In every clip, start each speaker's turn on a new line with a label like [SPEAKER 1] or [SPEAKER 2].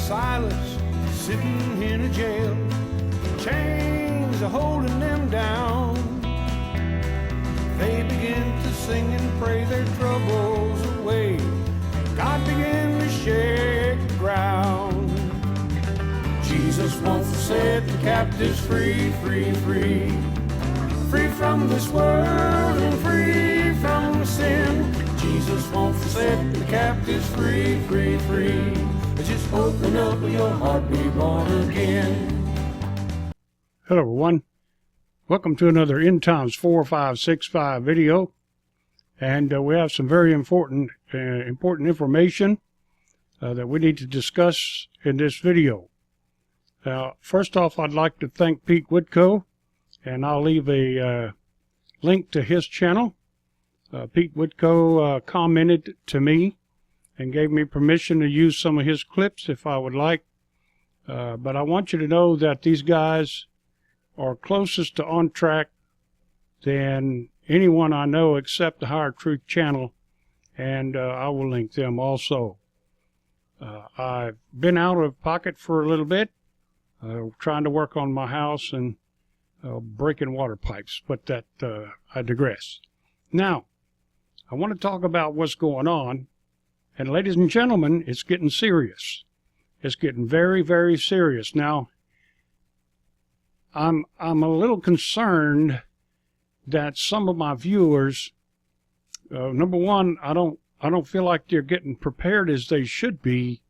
[SPEAKER 1] Silas sitting in a jail, chains are holding them down. They begin to sing and pray their troubles away. God began to shake the ground. Jesus wants to set the captives free, free, free. Free from this world and free from sin. Jesus wants to set the captives free, free, free. Just open up your heart, be born again.
[SPEAKER 2] Hello everyone. Welcome to another End Times 4565 video. And we have some very important information that we need to discuss in this video. First off, I'd like to thank Pete Wdhco, and I'll leave a link to his channel. Pete Wdhco commented to me and gave me permission to use some of his clips if I would like. But I want you to know that these guys are closest to on track than anyone I know except the Higher Truth channel, and I will link them also. I've been out of pocket for a little bit, trying to work on my house and breaking water pipes, but that I digress. Now, I want to talk about what's going on, and ladies and gentlemen, it's getting serious. It's getting very, very serious. Now, I'm a little concerned that some of my viewers, number one, I don't feel like they're getting prepared as they should be,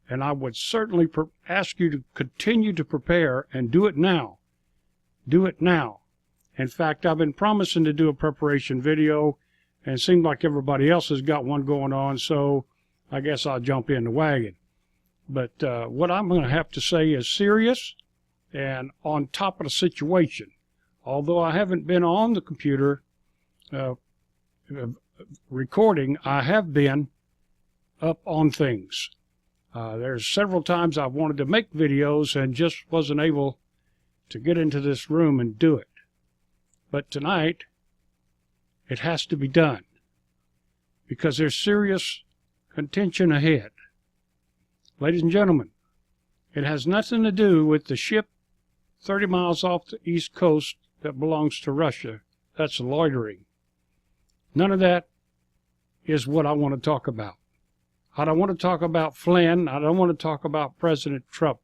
[SPEAKER 2] and I would certainly ask you to continue to prepare and do it now. Do it now. In fact, I've been promising to do a preparation video, and it seems like everybody else has got one going on, so I guess I'll jump in the wagon. But what I'm going to have to say is serious and on top of the situation. Although I haven't been on the computer recording, I have been up on things. There's several times I've wanted to make videos and just wasn't able to get into this room and do it. But tonight, it has to be done because there's serious contention ahead. Ladies and gentlemen, it has nothing to do with the ship 30 miles off the east coast that belongs to Russia. That's loitering. None of that is what I want to talk about. I don't want to talk about Flynn. I don't want to talk about President Trump.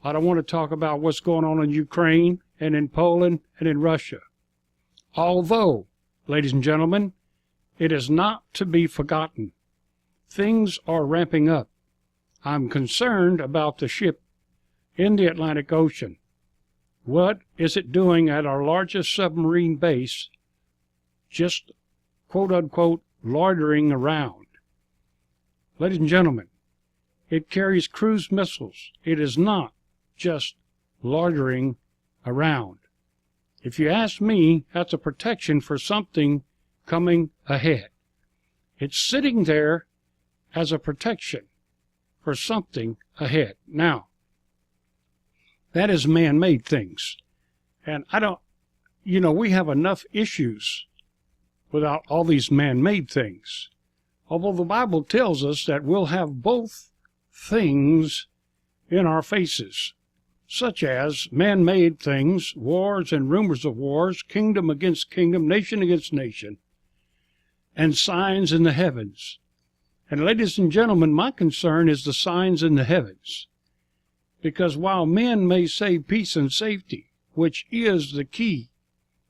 [SPEAKER 2] I don't want to talk about what's going on in Ukraine and in Poland and in Russia. Although, ladies and gentlemen, it is not to be forgotten. Things are ramping up. I'm concerned about the ship in the Atlantic Ocean. What is it doing at our largest submarine base, just quote-unquote loitering around? Ladies and gentlemen, it carries cruise missiles. It is not just loitering around. If you ask me, that's a protection for something coming ahead. It's sitting there as a protection for something ahead. Now, that is man-made things. And we have enough issues without all these man-made things. Although the Bible tells us that we'll have both things in our faces, such as man-made things, wars and rumors of wars, kingdom against kingdom, nation against nation, and signs in the heavens. And ladies and gentlemen, my concern is the signs in the heavens. Because while men may say peace and safety, which is the key,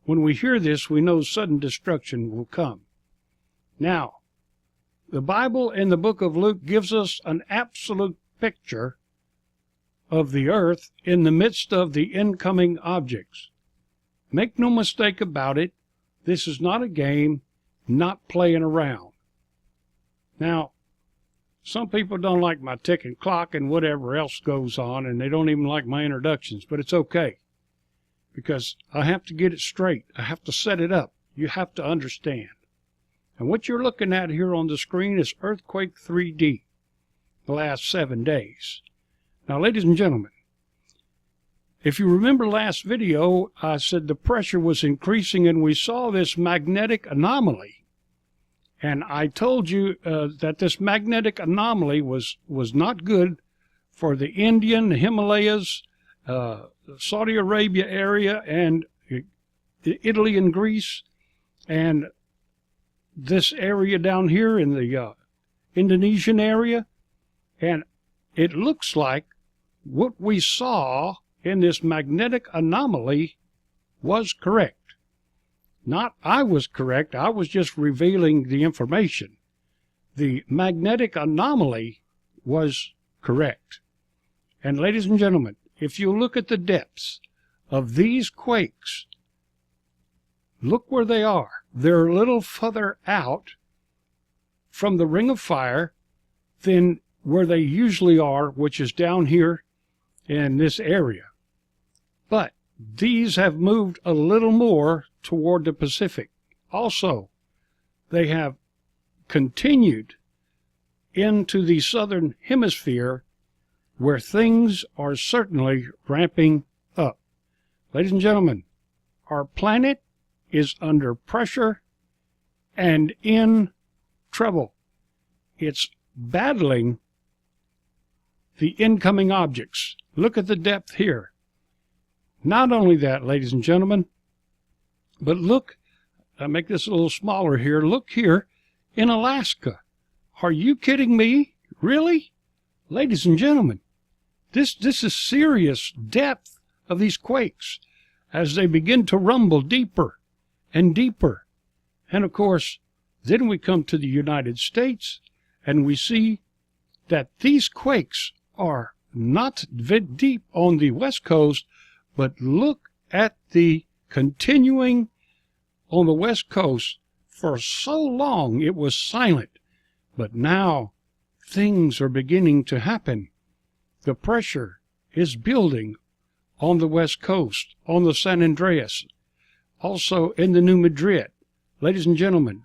[SPEAKER 2] when we hear this, we know sudden destruction will come. Now, the Bible in the book of Luke gives us an absolute picture of the earth in the midst of the incoming objects. Make no mistake about it, this is not a game, not playing around. Now, some people don't like my ticking clock and whatever else goes on, and they don't even like my introductions, but it's okay. Because I have to get it straight. I have to set it up. You have to understand. And what you're looking at here on the screen is Earthquake 3D, the last 7 days. Now, ladies and gentlemen, if you remember last video, I said the pressure was increasing and we saw this magnetic anomaly. And I told you that this magnetic anomaly was not good for the Indian, the Himalayas, Saudi Arabia area, and Italy and Greece, and this area down here in the Indonesian area. And it looks like what we saw in this magnetic anomaly was correct. Not I was correct, I was just revealing the information. The magnetic anomaly was correct. And ladies and gentlemen, if you look at the depths of these quakes, look where they are. They're a little further out from the ring of fire than where they usually are, which is down here in this area. But these have moved a little more toward the Pacific. Also, they have continued into the southern hemisphere, where things are certainly ramping up. Ladies and gentlemen, our planet is under pressure and in trouble. It's battling the incoming objects. Look at the depth here. Not only that, ladies and gentlemen, but look, I'll make this a little smaller here. Look here in Alaska. Are you kidding me? Really? Ladies and gentlemen, this is serious depth of these quakes as they begin to rumble deeper and deeper. And of course, then we come to the United States and we see that these quakes are not deep on the West Coast, but look at the continuing on the West Coast. For so long it was silent, but now things are beginning to happen. The pressure is building on the West Coast, on the San Andreas, also in the New Madrid. Ladies and gentlemen,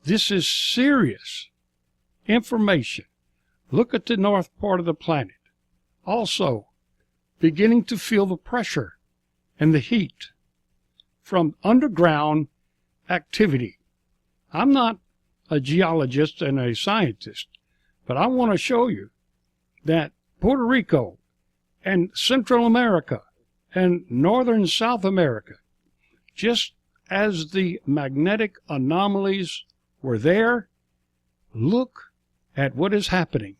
[SPEAKER 2] this is serious information. Look at the north part of the planet. Also, beginning to feel the pressure and the heat from underground activity. I'm not a geologist and a scientist, but I want to show you that Puerto Rico and Central America and Northern South America, just as the magnetic anomalies were there, look at what is happening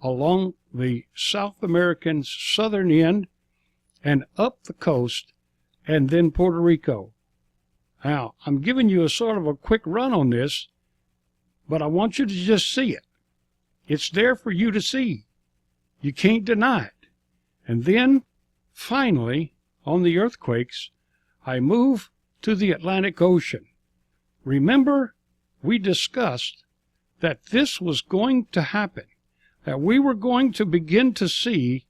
[SPEAKER 2] along the South American southern end and up the coast, and then Puerto Rico. Now, I'm giving you a sort of a quick run on this, but I want you to just see it. It's there for you to see. You can't deny it. And then, finally, on the earthquakes, I move to the Atlantic Ocean. Remember, we discussed that this was going to happen, that we were going to begin to see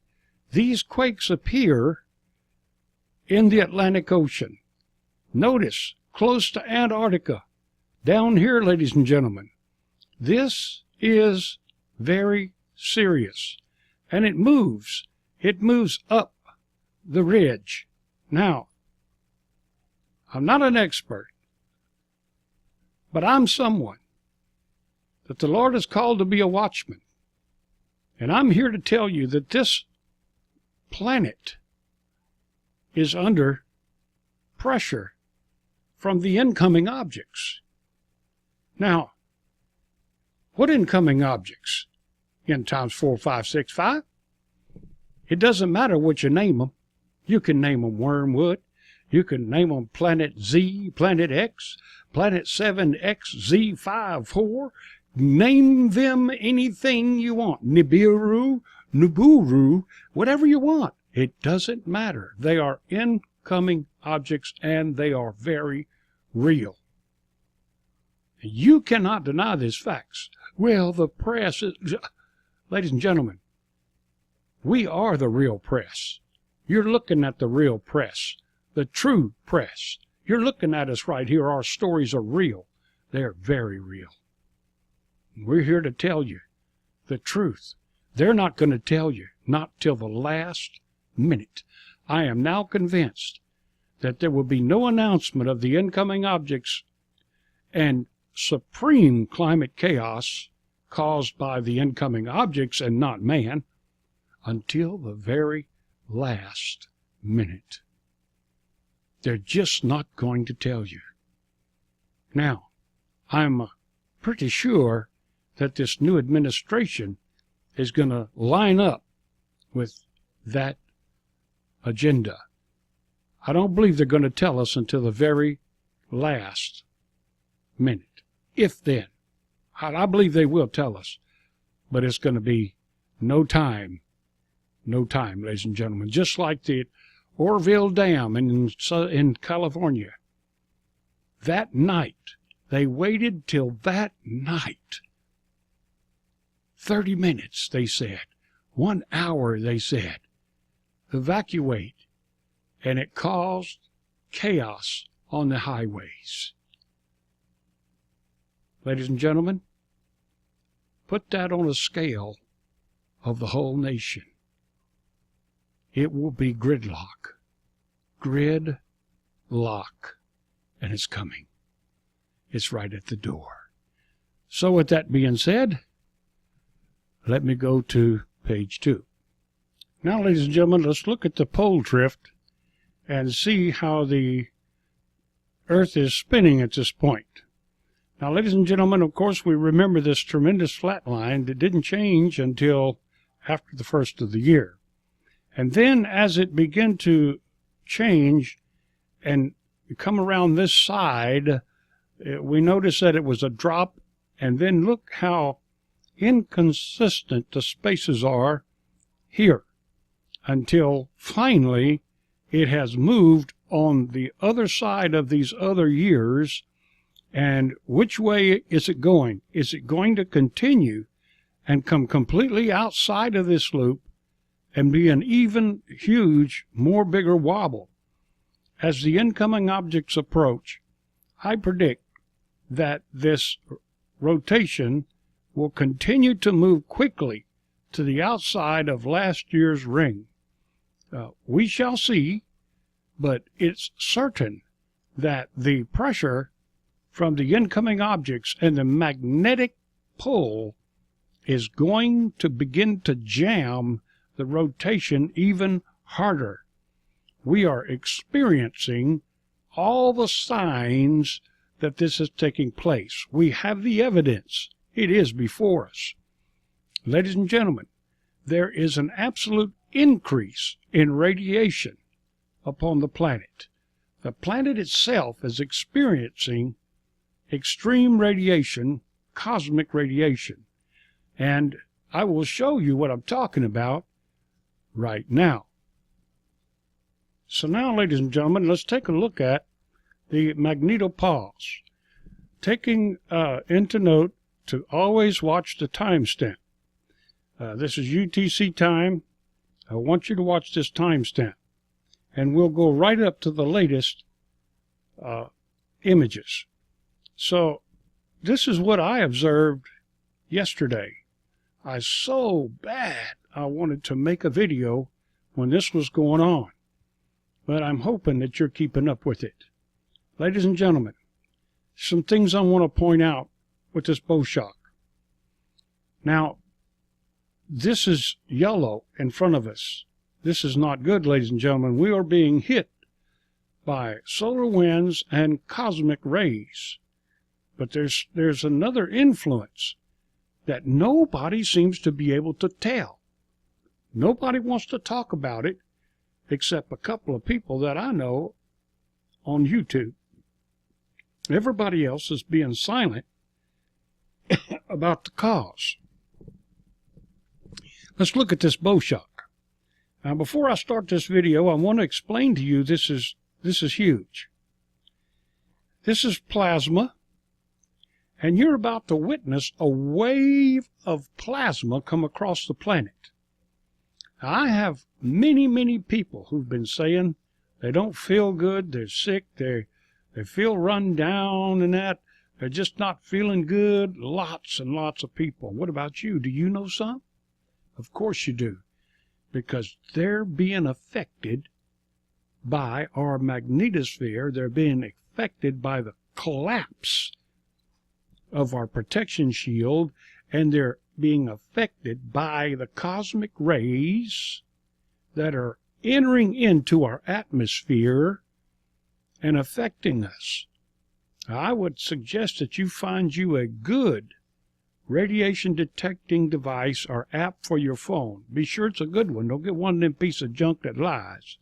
[SPEAKER 2] these quakes appear in the Atlantic Ocean. Notice, close to Antarctica, down here, ladies and gentlemen. This is very serious, and it moves up the ridge. Now, I'm not an expert, but I'm someone that the Lord has called to be a watchman. And I'm here to tell you that this planet is under pressure from the incoming objects. Now, what incoming objects? N times 4, 5, 6, 5? It doesn't matter what you name them. You can name them Wormwood. You can name them Planet Z, Planet X, Planet 7XZ54. Name them anything you want. Nibiru, Nuburu, whatever you want. It doesn't matter. They are incoming objects, and they are very real. You cannot deny these facts. Well, the press is... Ladies and gentlemen, we are the real press. You're looking at the real press, the true press. You're looking at us right here. Our stories are real. They're very real. We're here to tell you the truth. They're not going to tell you, not till the last minute. I am now convinced that there will be no announcement of the incoming objects and supreme climate chaos caused by the incoming objects and not man until the very last minute. They're just not going to tell you. Now, I'm pretty sure that this new administration is going to line up with that agenda. I don't believe they're going to tell us until the very last minute, if then. I believe they will tell us, but it's going to be no time, ladies and gentlemen. Just like the Oroville Dam in California. That night, they waited till that night. 30 minutes, they said. 1 hour, they said. Evacuate. And it caused chaos on the highways. Ladies and gentlemen, put that on a scale of the whole nation. It will be gridlock. Gridlock. And it's coming. It's right at the door. So with that being said, let me go to page 2. Now, ladies and gentlemen, let's look at the pole drift and see how the Earth is spinning at this point. Now, ladies and gentlemen, of course, we remember this tremendous flat line that didn't change until after the first of the year. And then as it began to change and come around this side, we noticed that it was a drop, and then look how inconsistent the spaces are here until finally it has moved on the other side of these other years. And which way is it going? Is it going to continue and come completely outside of this loop and be an even huge, more bigger wobble? As the incoming objects approach, I predict that this rotation will continue to move quickly to the outside of last year's ring. We shall see, but it's certain that the pressure from the incoming objects and the magnetic pull is going to begin to jam the rotation even harder. We are experiencing all the signs that this is taking place. We have the evidence. It is before us. Ladies and gentlemen, there is an absolute increase in radiation upon the planet. The planet itself is experiencing extreme radiation, cosmic radiation. And I will show you what I'm talking about right now. So now, ladies and gentlemen, let's take a look at the magnetopause. Taking into note to always watch the timestamp. This is UTC time. I want you to watch this timestamp. And we'll go right up to the latest images. So this is what I observed yesterday. I so bad I wanted to make a video when this was going on. But I'm hoping that you're keeping up with it. Ladies and gentlemen, some things I want to point out with this bow shock. Now, this is yellow in front of us. This is not good, ladies and gentlemen. We are being hit by solar winds and cosmic rays. But there's another influence that nobody seems to be able to tell. Nobody wants to talk about it except a couple of people that I know on YouTube. Everybody else is being silent about the cause. Let's look at this bow shock. Now, before I start this video, I want to explain to you this is huge. This is plasma, and you're about to witness a wave of plasma come across the planet. Now, I have many people who've been saying they don't feel good, they're sick, they feel run down and that. They're just not feeling good. Lots and lots of people. What about you? Do you know some? Of course you do. Because they're being affected by our magnetosphere. They're being affected by the collapse of our protection shield, and they're being affected by the cosmic rays that are entering into our atmosphere and affecting us. I would suggest that you find you a good radiation detecting device or app for your phone. Be sure it's a good one. Don't get one of them piece of junk that lies.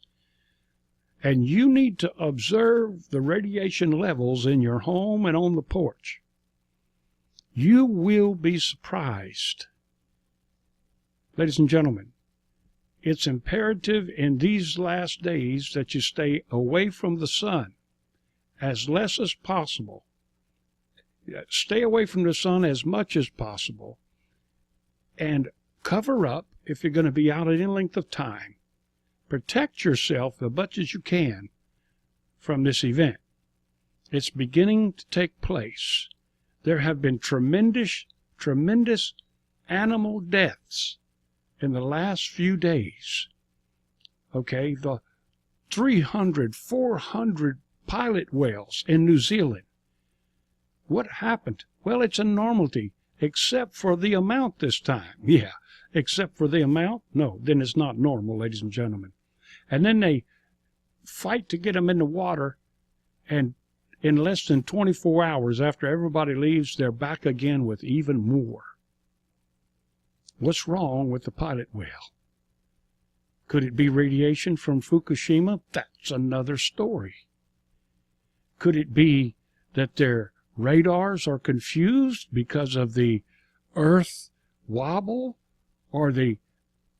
[SPEAKER 2] And you need to observe the radiation levels in your home and on the porch. You will be surprised. Ladies and gentlemen, it's imperative in these last days that you stay away from the sun as less as possible. Stay away from the sun as much as possible, and cover up if you're going to be out at any length of time. Protect yourself as much as you can from this event. It's beginning to take place. There have been tremendous animal deaths in the last few days. Okay, the 300, 400 pilot whales in New Zealand. What happened? Well, it's a normality, except for the amount this time. Yeah, except for the amount? No, then it's not normal, ladies and gentlemen. And then they fight to get them in the water, and in less than 24 hours after everybody leaves, they're back again with even more. What's wrong with the pilot whale? Could it be radiation from Fukushima? That's another story. Could it be that their radars are confused because of the Earth wobble or the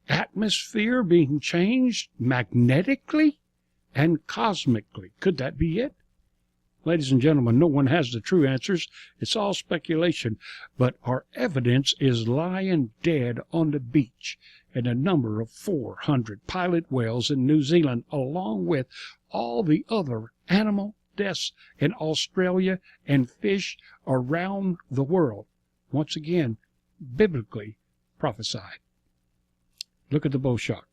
[SPEAKER 2] atmosphere being changed magnetically and cosmically? Could that be it? Ladies and gentlemen, no one has the true answers. It's all speculation, but our evidence is lying dead on the beach in a number of 400 pilot whales in New Zealand, along with all the other animal deaths in Australia and fish around the world. Once again, biblically prophesied. Look at the bow shot.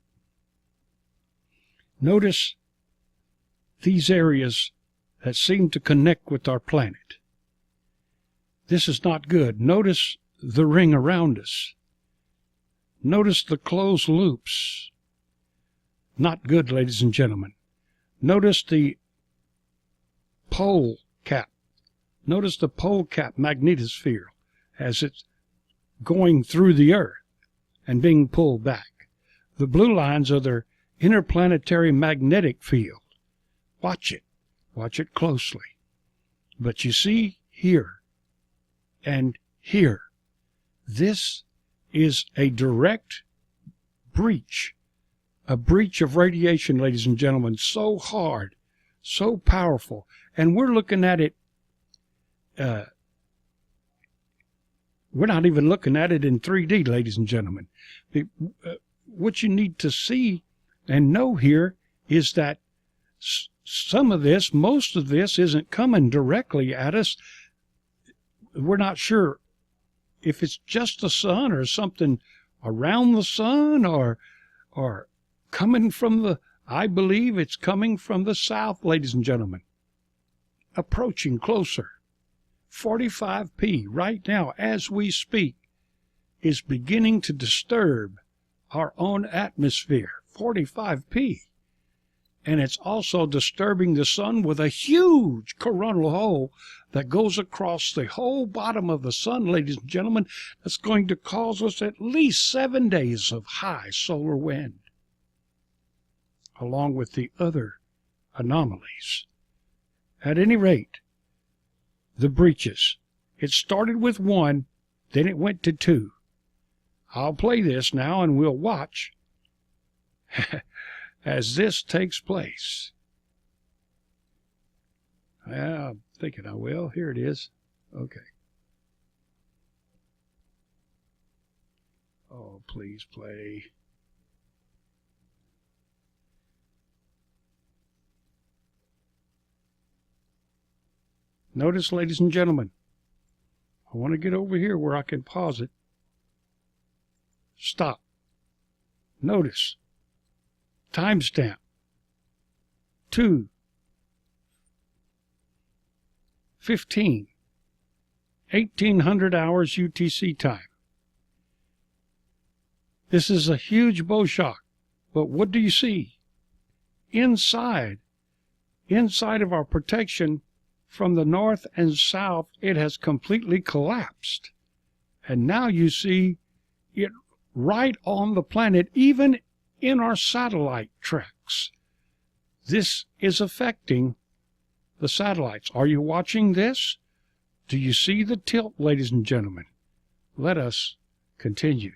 [SPEAKER 2] Notice these areas that seem to connect with our planet. This is not good. Notice the ring around us. Notice the closed loops. Not good, ladies and gentlemen. Notice the pole cap. Notice the pole cap magnetosphere as it's going through the Earth and being pulled back. The blue lines are their interplanetary magnetic field. Watch it. Watch it closely. But you see here and here, this is a direct breach, a breach of radiation, ladies and gentlemen, so hard, so powerful. And we're looking at it, we're not even looking at it in 3D, ladies and gentlemen. What you need to see and know here is that some of this, most of this, isn't coming directly at us. We're not sure if it's just the sun or something around the sun or coming from the, I believe it's coming from the south, ladies and gentlemen. Approaching closer. 45P right now as we speak is beginning to disturb our own atmosphere. 45P. And it's also disturbing the sun with a huge coronal hole that goes across the whole bottom of the sun, ladies and gentlemen. That's going to cause us at least 7 days of high solar wind, along with the other anomalies. At any rate, the breaches. It started with 1, then it went to 2. I'll play this now and we'll watch as this takes place. Yeah, I'm thinking I will. Here it is. Okay. Oh, please play. Notice, ladies and gentlemen, I want to get over here where I can pause it. Stop. Notice. Timestamp. 2:15. 1800 hours UTC time. This is a huge bow shock, but what do you see? Inside of our protection from the north and south, it has completely collapsed. And now you see it right on the planet, even in our satellite tracks. This is affecting the satellites. Are you watching this? Do you see the tilt, ladies and gentlemen? Let us continue.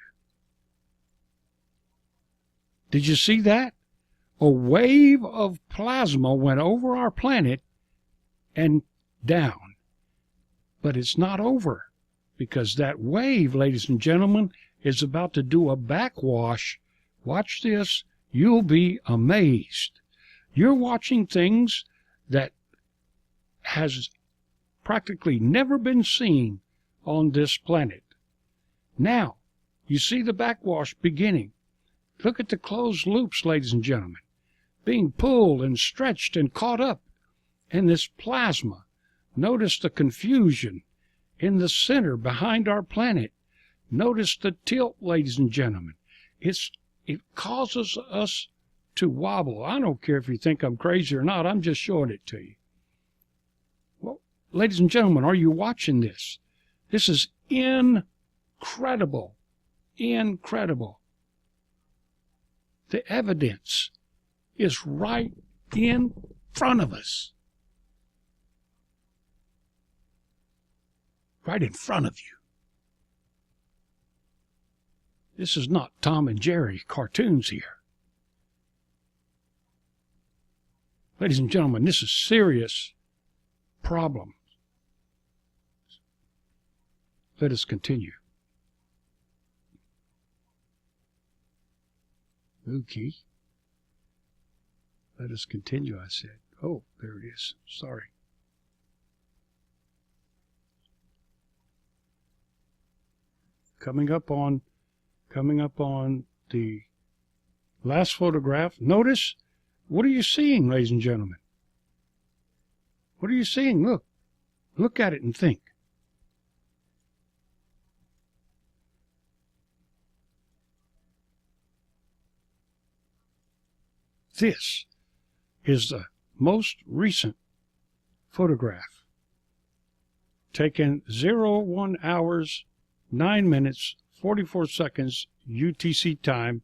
[SPEAKER 2] Did you see that? A wave of plasma went over our planet and down. But it's not over, because that wave, ladies and gentlemen, is about to do a backwash. Watch this. You'll be amazed. You're watching things that has practically never been seen on this planet. Now, you see the backwash beginning. Look at the closed loops, ladies and gentlemen, being pulled and stretched and caught up in this plasma. Notice the confusion in the center behind our planet. Notice the tilt, ladies and gentlemen. It causes us to wobble. I don't care if you think I'm crazy or not. I'm just showing it to you. Well, ladies and gentlemen, are you watching this? This is incredible. Incredible. The evidence is right in front of us. Right in front of you. This is not Tom and Jerry cartoons here. Ladies and gentlemen, this is serious problem. Let us continue. Okay. Let us continue, I said. Oh, there it is. Sorry. Coming up on the last photograph. Notice, what are you seeing, ladies and gentlemen? What are you seeing? Look. Look at it and think. This is the most recent photograph, taken 01 hours, 9 minutes, 44 seconds, UTC time,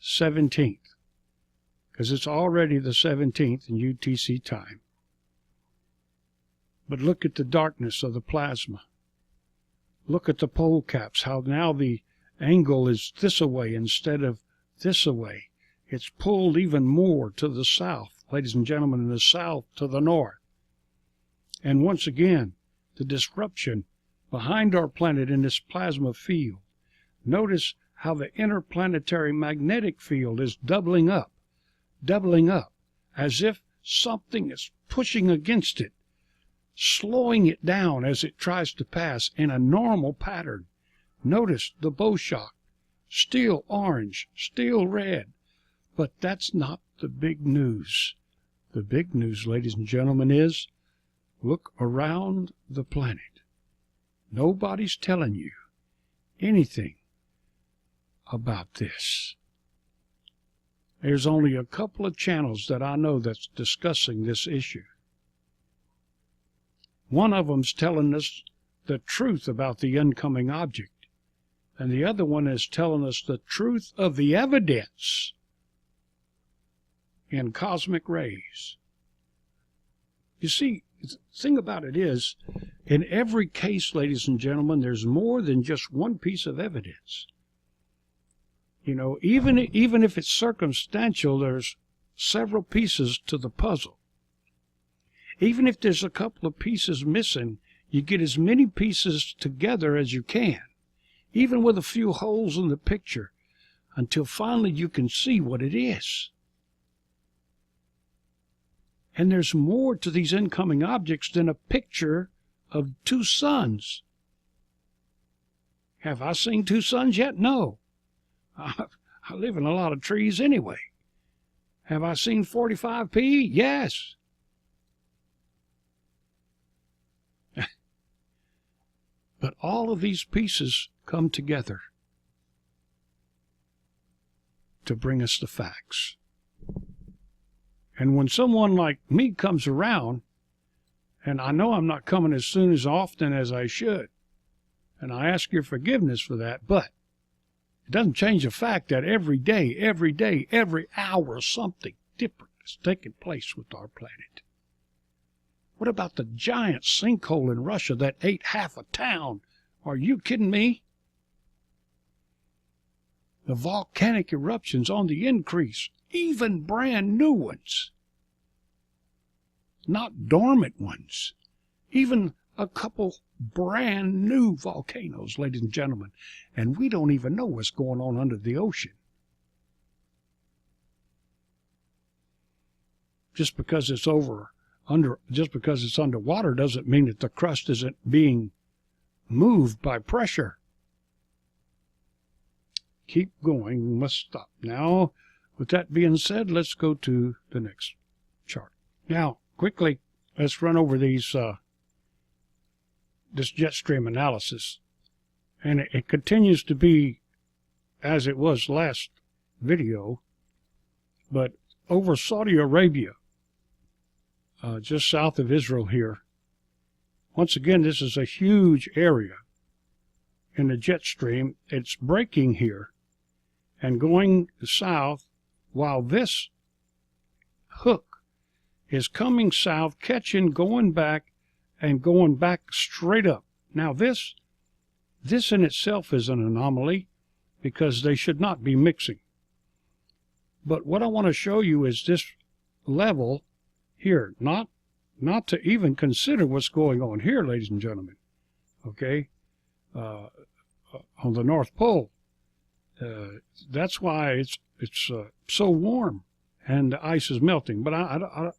[SPEAKER 2] 17th, because it's already the 17th in UTC time. But look at the darkness of the plasma. Look at the pole caps, how now the angle is this away instead of this away. It's pulled even more to the south, ladies and gentlemen, in the south to the north. And once again, the disruption behind our planet in this plasma field. Notice how the interplanetary magnetic field is doubling up, as if something is pushing against it, slowing it down as it tries to pass in a normal pattern. Notice the bow shock, still orange, still red. But that's not the big news. The big news, ladies and gentlemen, is look around the planet. Nobody's telling you anything about this. There's only a couple of channels that I know that's discussing this issue. One of them's telling us the truth about the incoming object, and the other one is telling us the truth of the evidence in cosmic rays. You see, the thing about it is, in every case, ladies and gentlemen, there's more than just one piece of evidence. You know, even if it's circumstantial, there's several pieces to the puzzle. Even if there's a couple of pieces missing, you get as many pieces together as you can, even with a few holes in the picture, until finally you can see what it is. And there's more to these incoming objects than a picture of two suns. Have I seen two suns yet? No. I live in a lot of trees anyway. Have I seen 45P? Yes. But all of these pieces come together to bring us the facts. And when someone like me comes around, and I know I'm not coming as soon as often as I should, and I ask your forgiveness for that, but it doesn't change the fact that every day, every hour, something different is taking place with our planet. What about the giant sinkhole in Russia that ate half a town? Are you kidding me? The volcanic eruptions on the increase, even brand new ones. Not dormant ones. Even a couple brand new volcanoes, ladies and gentlemen. And we don't even know what's going on under the ocean. Just because it's underwater doesn't mean that the crust isn't being moved by pressure. Keep going. We must stop. Now, with that being said, let's go to the next chart. Now, quickly, let's run over this jet stream analysis. And it continues to be as it was last video, but over Saudi Arabia, just south of Israel here. Once again, this is a huge area in the jet stream. It's breaking here and going south, while this hook is coming south, catching, going back, and going back straight up. Now this in itself is an anomaly because they should not be mixing. But what I want to show you is this level here, not to even consider what's going on here, ladies and gentlemen, okay, on the North Pole. That's why it's so warm and the ice is melting. But I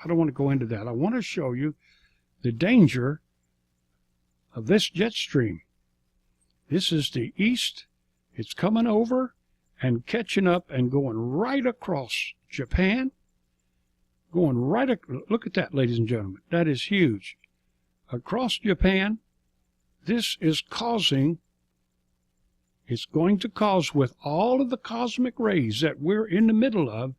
[SPEAKER 2] don't want to go into that. I want to show you the danger of this jet stream. This is the east. It's coming over and catching up and going right across Japan. Going right, look at that, ladies and gentlemen. That is huge. Across Japan, this is causing, it's going to cause, with all of the cosmic rays that we're in the middle of,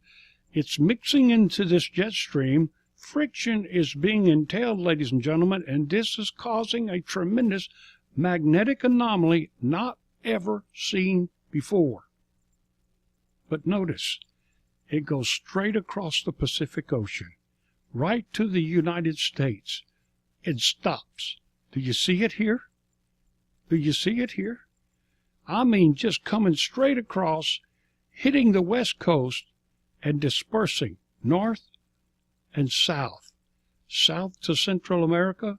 [SPEAKER 2] it's mixing into this jet stream. Friction is being entailed, ladies and gentlemen, and this is causing a tremendous magnetic anomaly not ever seen before. But notice, it goes straight across the Pacific Ocean, right to the United States. It stops. Do you see it here? Do you see it here? I mean, just coming straight across, hitting the West Coast, and dispersing north and south. South to Central America,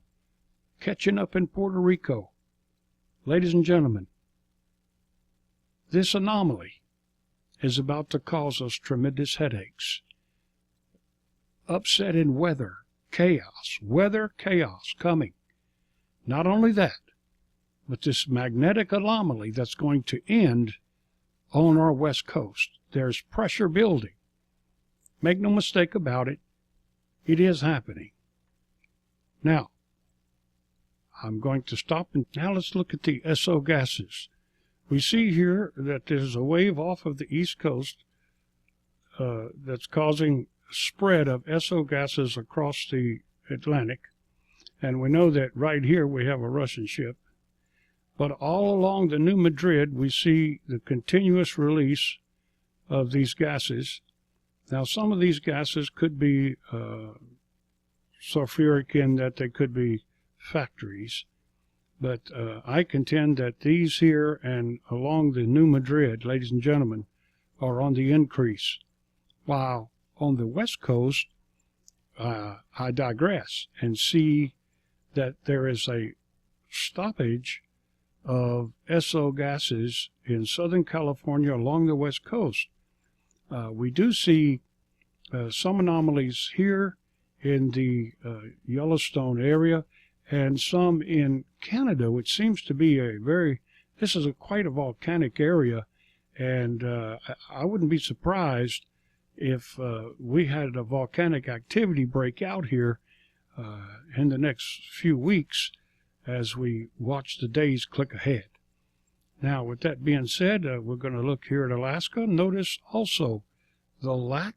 [SPEAKER 2] catching up in Puerto Rico. Ladies and gentlemen, this anomaly is about to cause us tremendous headaches. Upset in weather chaos coming. Not only that, but this magnetic anomaly that's going to end on our west coast. There's pressure building. Make no mistake about it. It is happening. Now, I'm going to stop and now let's look at the SO gases. We see here that there's a wave off of the east coast that's causing spread of SO gases across the Atlantic. And we know that right here we have a Russian ship. But all along the New Madrid, we see the continuous release of these gases. Now, some of these gases could be sulfuric in that they could be factories. But I contend that these here and along the New Madrid, ladies and gentlemen, are on the increase. While on the West Coast, I digress and see that there is a stoppage of SO gases in Southern California along the West Coast. We do see some anomalies here in the Yellowstone area and some in Canada, which seems to be this is quite a volcanic area, and I wouldn't be surprised if we had a volcanic activity break out here in the next few weeks as we watch the days click ahead. Now, with that being said, we're going to look here at Alaska. Notice also the lack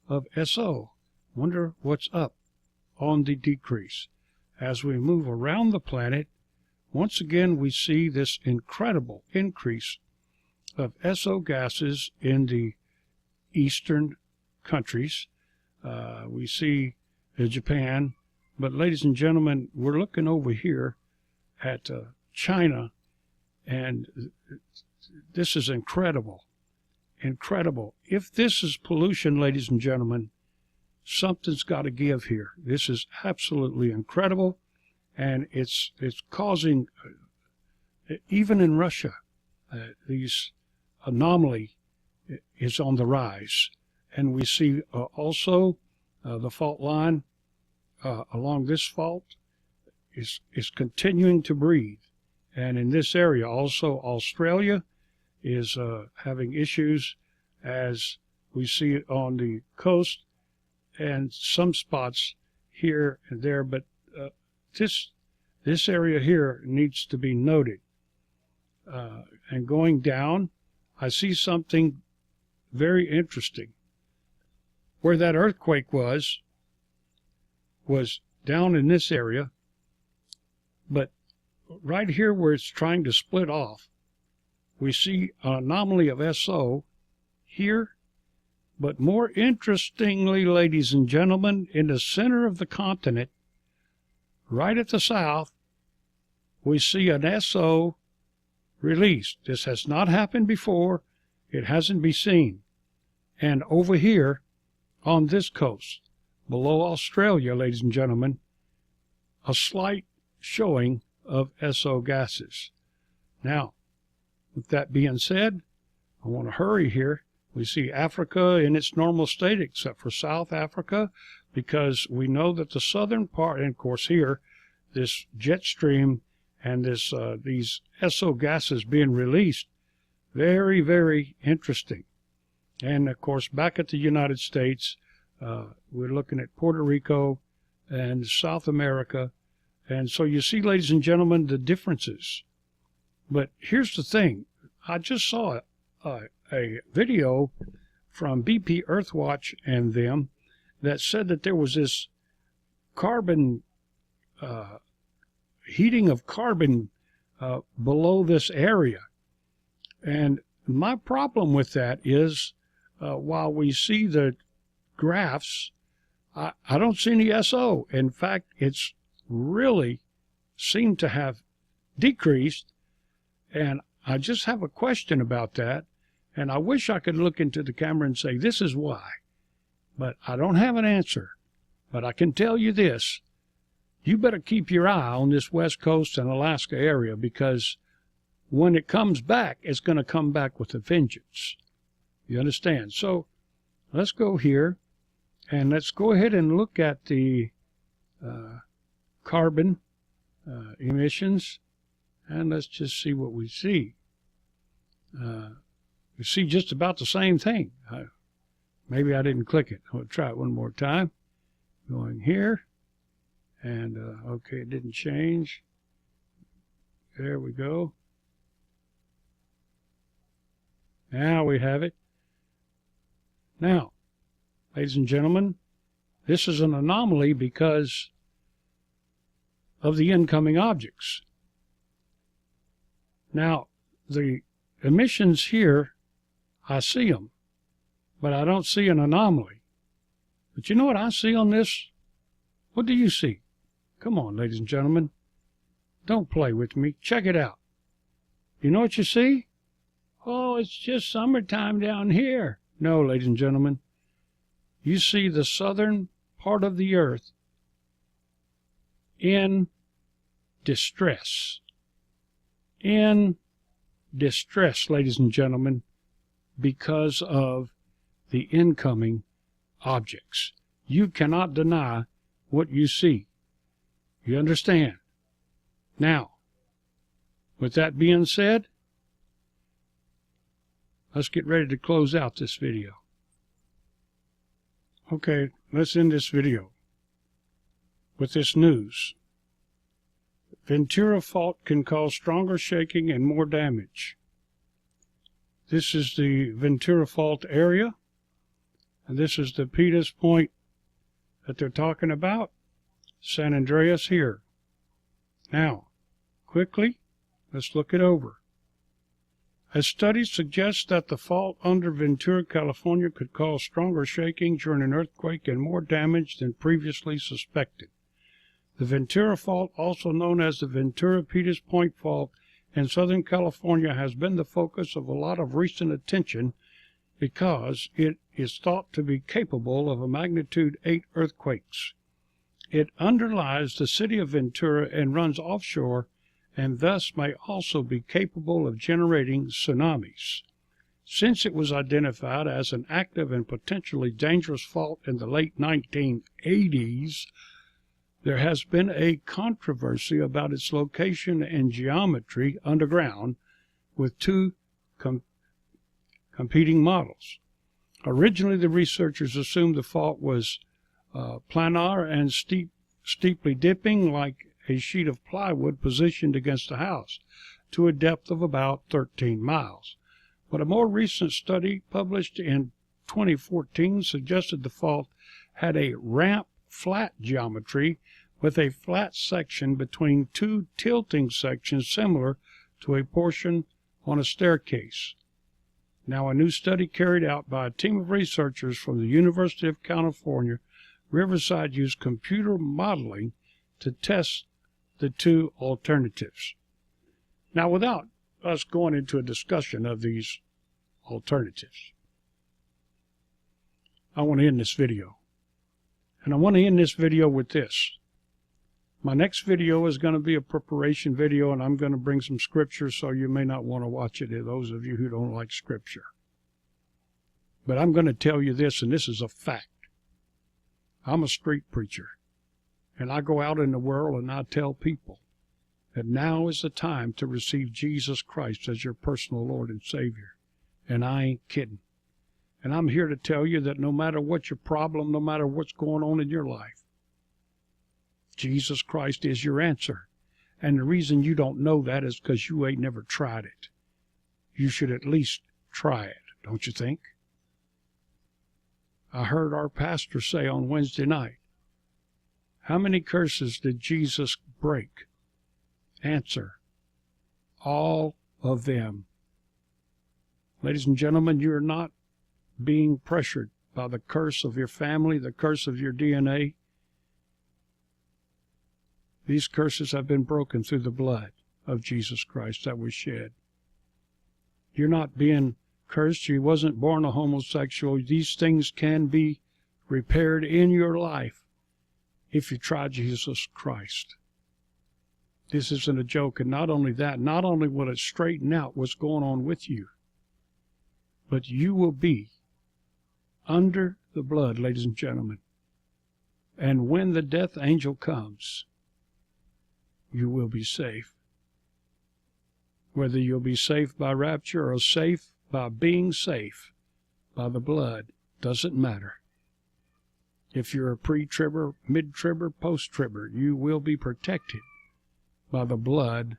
[SPEAKER 2] of SO. Wonder what's up on the decrease. As we move around the planet, once again we see this incredible increase of SO gases in the eastern countries. We see Japan, but ladies and gentlemen, we're looking over here at China, and this is incredible. Incredible. If this is pollution, ladies and gentlemen, something's got to give here. This is absolutely incredible, and it's causing, even in Russia, these anomaly is on the rise. And we see also the fault line along this fault is continuing to breathe. And in this area also, Australia is having issues, as we see it on the coast and some spots here and there. But this area here needs to be noted. And going down, I see something very interesting. Where that earthquake was down in this area, but right here where it's trying to split off, we see an anomaly of SO here. But more interestingly, ladies and gentlemen, in the center of the continent, right at the south, we see an SO released. This has not happened before. It hasn't been seen. And over here on this coast, below Australia, ladies and gentlemen, a slight showing of SO gases. Now, with that being said, I want to hurry here. We see Africa in its normal state, except for South Africa, because we know that the southern part, and of course here, this jet stream and these SO gases being released, very, very interesting. And of course, back at the United States, we're looking at Puerto Rico and South America. And so you see, ladies and gentlemen, the differences. But here's the thing. I just saw a video from BP Earthwatch and them that said that there was this carbon, heating of carbon below this area. And my problem with that is, while we see the graphs, I don't see any SO. In fact, it's really seemed to have decreased, and I just have a question about that, and I wish I could look into the camera and say this is why, but I don't have an answer. But I can tell you this: you better keep your eye on this West Coast and Alaska area, because when it comes back, it's going to come back with a vengeance. You understand? So let's go here, and let's go ahead and look at the carbon emissions, and let's just see what we see. We see just about the same thing. Maybe I didn't click it. I'll try it one more time. Going here, and okay, it didn't change. There we go. Now we have it. Now, ladies and gentlemen, this is an anomaly because of the incoming objects. Now, the emissions here, I see them, but I don't see an anomaly. But you know what I see on this? What do you see? Come on, ladies and gentlemen. Don't play with me. Check it out. You know what you see? Oh, it's just summertime down here. No, ladies and gentlemen. You see the southern part of the earth in distress. In distress, ladies and gentlemen, because of the incoming objects. You cannot deny what you see. You understand? Now, with that being said, let's get ready to close out this video. Okay, let's end this video with this news. Ventura fault can cause stronger shaking and more damage. This is the Ventura fault area, and this is the Peters Point that they're talking about, San Andreas here. Now, quickly, let's look it over. A study suggests that the fault under Ventura, California could cause stronger shaking during an earthquake and more damage than previously suspected. The Ventura fault, also known as the Ventura-Peters Point fault in Southern California, has been the focus of a lot of recent attention because it is thought to be capable of a magnitude 8 earthquakes. It underlies the city of Ventura and runs offshore, and thus may also be capable of generating tsunamis. Since it was identified as an active and potentially dangerous fault in the late 1980s, there has been a controversy about its location and geometry underground, with two competing models. Originally, the researchers assumed the fault was planar and steeply dipping, like a sheet of plywood positioned against a house, to a depth of about 13 miles. But a more recent study, published in 2014, suggested the fault had a ramp flat geometry with a flat section between two tilting sections similar to a portion on a staircase. Now, a new study carried out by a team of researchers from the University of California, Riverside, used computer modeling to test the two alternatives. Now, without us going into a discussion of these alternatives, I want to end this video. And I want to end this video with this. My next video is going to be a preparation video, and I'm going to bring some scripture, so you may not want to watch it, those of you who don't like scripture. But I'm going to tell you this, and this is a fact. I'm a street preacher, and I go out in the world and I tell people that now is the time to receive Jesus Christ as your personal Lord and Savior. And I ain't kidding. And I'm here to tell you that no matter what your problem, no matter what's going on in your life, Jesus Christ is your answer. And the reason you don't know that is because you ain't never tried it. You should at least try it, don't you think? I heard our pastor say on Wednesday night, how many curses did Jesus break? Answer, all of them. Ladies and gentlemen, you're not being pressured by the curse of your family, the curse of your DNA. These curses have been broken through the blood of Jesus Christ that was shed. You're not being cursed. You wasn't born a homosexual. These things can be repaired in your life if you try Jesus Christ. This isn't a joke. And not only that, not only will it straighten out what's going on with you, but you will be under the blood, ladies and gentlemen. And when the death angel comes, you will be safe. Whether you'll be safe by rapture or safe by being safe by the blood, doesn't matter. If you're a pre-tribber, mid-tribber, post-tribber, you will be protected by the blood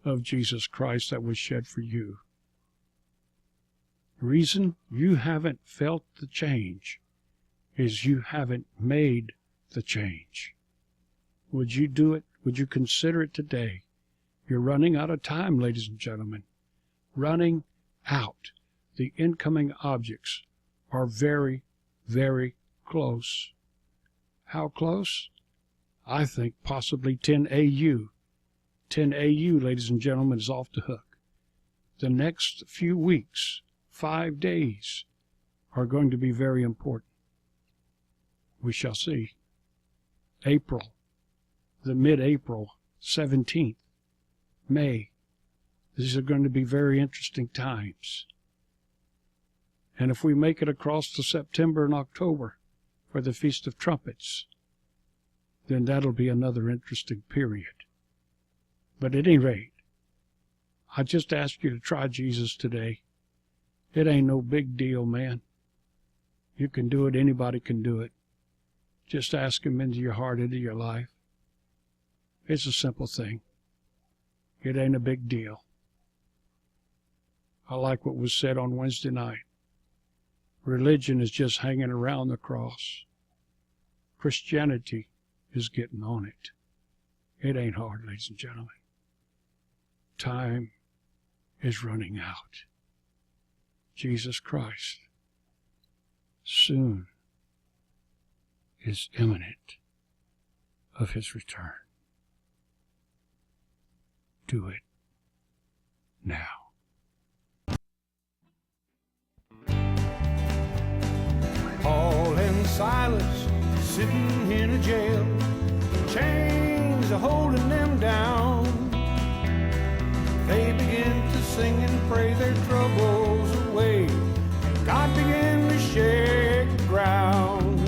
[SPEAKER 2] of Jesus Christ that was shed for you. The reason you haven't felt the change is you haven't made the change. Would you do it? Would you consider it today? You're running out of time, ladies and gentlemen. Running out. The incoming objects are very, very close. How close? I think possibly 10 AU. 10 AU, ladies and gentlemen, is off the hook. The next few weeks, 5 days, are going to be very important. We shall see. April, the mid-April, 17th, May. These are going to be very interesting times. And if we make it across to September and October for the Feast of Trumpets, then that'll be another interesting period. But at any rate, I just ask you to try Jesus today. It ain't no big deal, man. You can do it. Anybody can do it. Just ask him into your heart, into your life. It's a simple thing. It ain't a big deal. I like what was said on Wednesday night. Religion is just hanging around the cross. Christianity is getting on it. It ain't hard, ladies and gentlemen. Time is running out. Jesus Christ soon is imminent of his return. Do it now.
[SPEAKER 1] Paul and Silas sitting in a jail, chains are holding them down. They begin to sing and pray their troubles away. God began to shake the ground.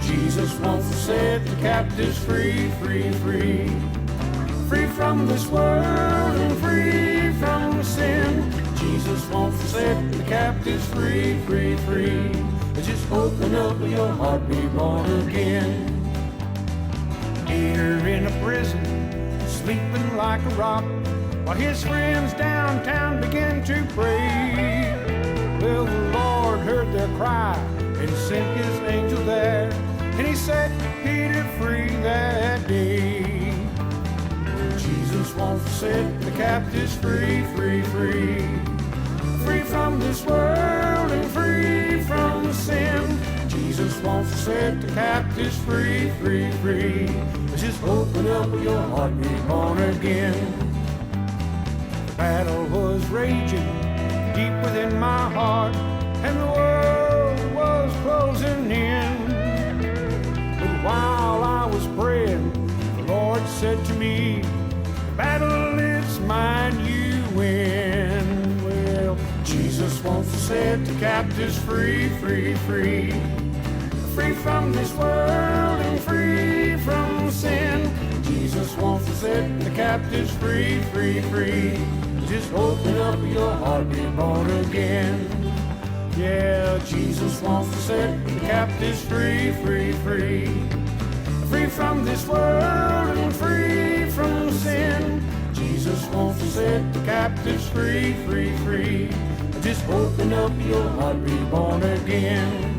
[SPEAKER 1] Jesus wants to set the captives free, free, free. Free from this world and free from sin. Jesus wants to set the captives free, free, free. Just open up your heart, be born again. Peter in a prison, sleeping like a rock, while his friends downtown began to pray. Well, the Lord heard their cry and sent his angel there, and he set Peter free that day. Jesus wants to set the captives free, free, free. Free from this world and free from sin. Jesus wants to set the captives free, free, free. Just open up your heart, be born again. The battle was raging deep within my heart, and the world was closing in. But while I was praying, the Lord said to me, the battle is mine, you win. Well, Jesus wants to set the captives free, free, free. Free from this world and free from sin. Jesus wants to set the captives free, free, free. Just open up your heart, be born again. Yeah, Jesus wants to set the captives free, free, free. Free from this world and free from sin. Jesus wants to set the captives free, free, free. Just open up your heart, be born again.